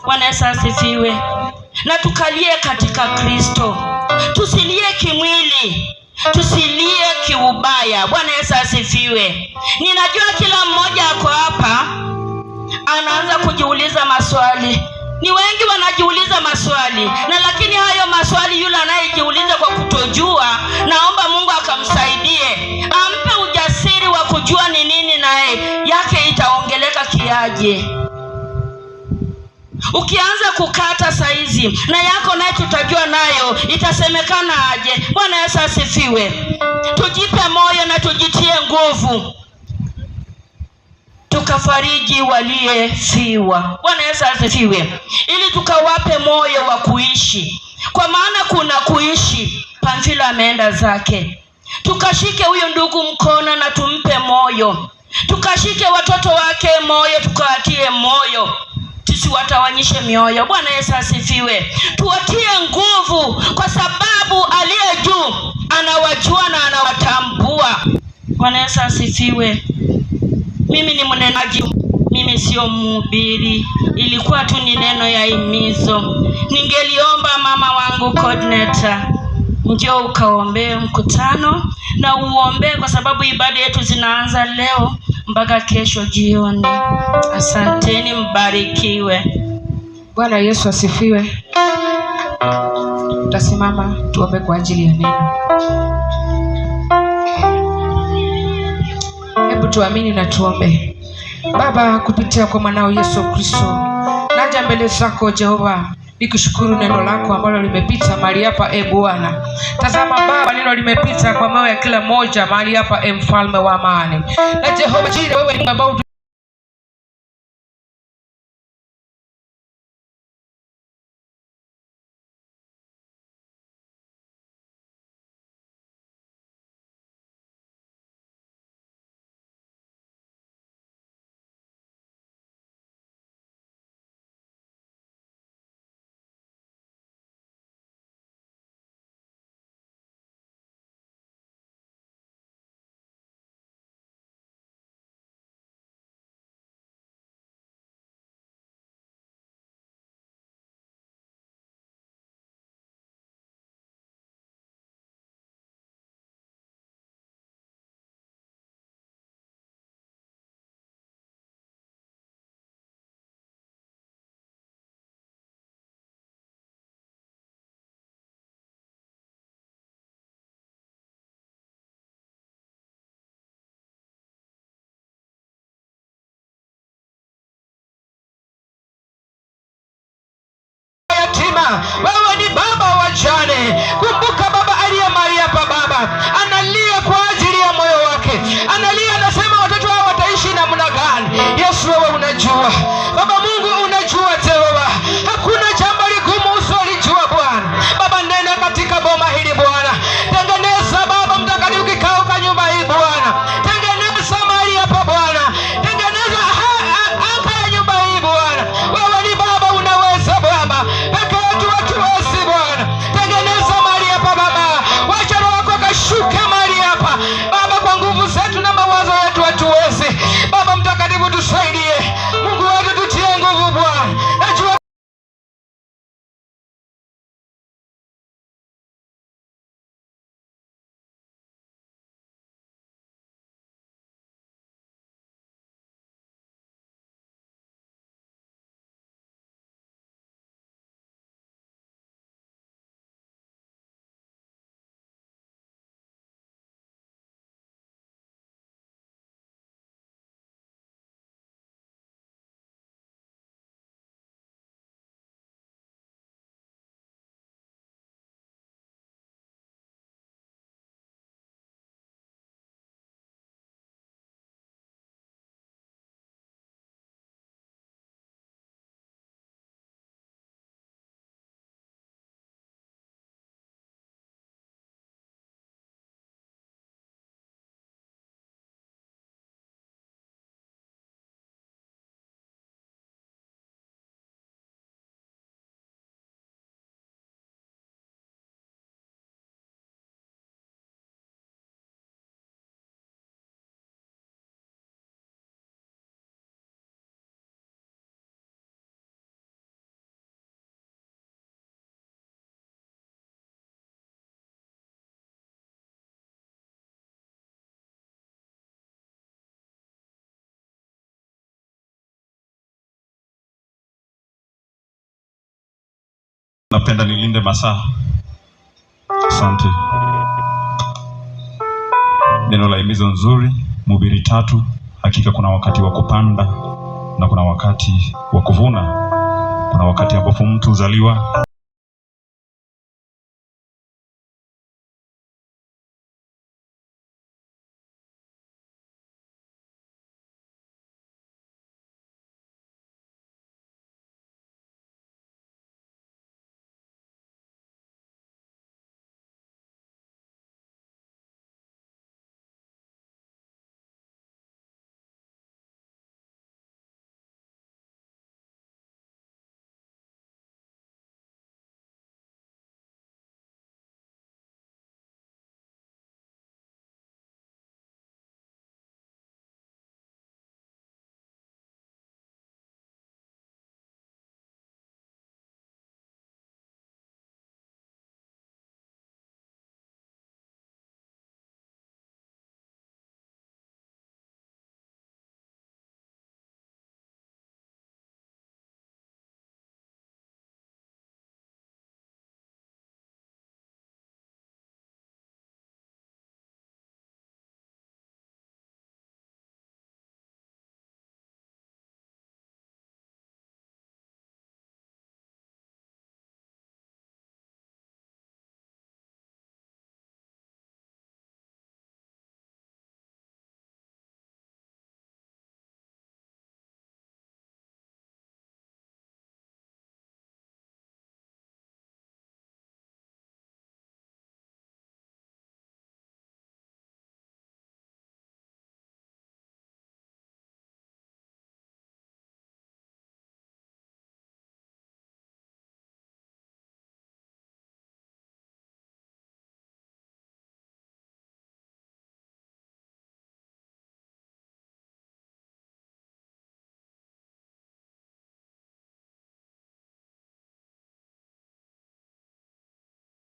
Bwana Yesu asifiwe. Na tukalie katika Kristo. Tusilie kimwili, tusilie kiubaya. Bwana Yesu asifiwe. Ninajua kila mmoja ako hapa anaanza kujiuliza maswali. Ni wengi wanajiuliza maswali, na lakini hayo maswali yule anayejiuliza kwa kutojua, naomba Mungu akamsaidie, ampe ujasiri wa kujua ni nini naye yake itaongeleka kiaje. Ukianza kukata saizi na yako naye tutajua nayo itasemekana aje. Bwana Yesu asifiwe. Tujipe moyo na tujitie nguvu, tukafariji waliofiwa. Bwana Yesu asifiwe. Ili tukawape moyo wa kuishi, kwa maana kuna kuishi. Pamfilo ameenda zake. Tukashike huyo ndugu mkono na tumpe moyo. Tukashike watoto wake moyo, tukawatie moyo, tusiwatawanyishe mioyo. Bwana Yesu asifiwe. Tuwatie nguvu, kwa sababu aliye juu anawajua na anawatambua. Bwana Yesu asifiwe. Mimi ni mnenaji, mimi sio mhubiri. Ilikuwa tu ni neno ya himizo. Ningeliomba mama wangu coordinator, njoo ukaombee mkutano na uombee, kwa sababu ibada yetu zinaanza leo mpaka kesho jioni. Asanteni, mbarikiwe. Bwana Yesu asifiwe. Tutasimama tuombe kwa ajili ya neno. Hebu tuamini na tuombe. Baba, kupitia kwa mwanao Yesu Kristo, naja mbele zako Jehova nikishukuru neno lako ambalo limepita mahali hapa. Bwana, tazama Baba, neno limepita kwa moyo ya kila moja mahali hapa. Mfalme wa amani, na Jehova jina, wewe ni ambao wewe ni baba wa jane. Kumbuka Baba aliye mahali hapa, Baba analia kwa ajili ya moyo wake, analia, anasema watoto hao wataishi namna gani? Yesu, wewe unajua. Baba Mungu unajua Jehova, hakuna jambo ligumu usilolijua Bwana. Baba, nena katika boma hili Bwana, tengeneza Baba mtakatifu kikao kwa nyumba hii Bwana, tengeneza mahali hapa Bwana, tengeneza anga ya nyumba hii Bwana. Wewe ni Baba unaweza Baba, peke yetu hatuwezi Napenda nilinde masaa. Asante. Neno la himizo nzuri, Mhubiri 3. Hakika kuna wakati wa kupanda na kuna wakati wa kuvuna. Kuna wakati ambapo mtu huzaliwa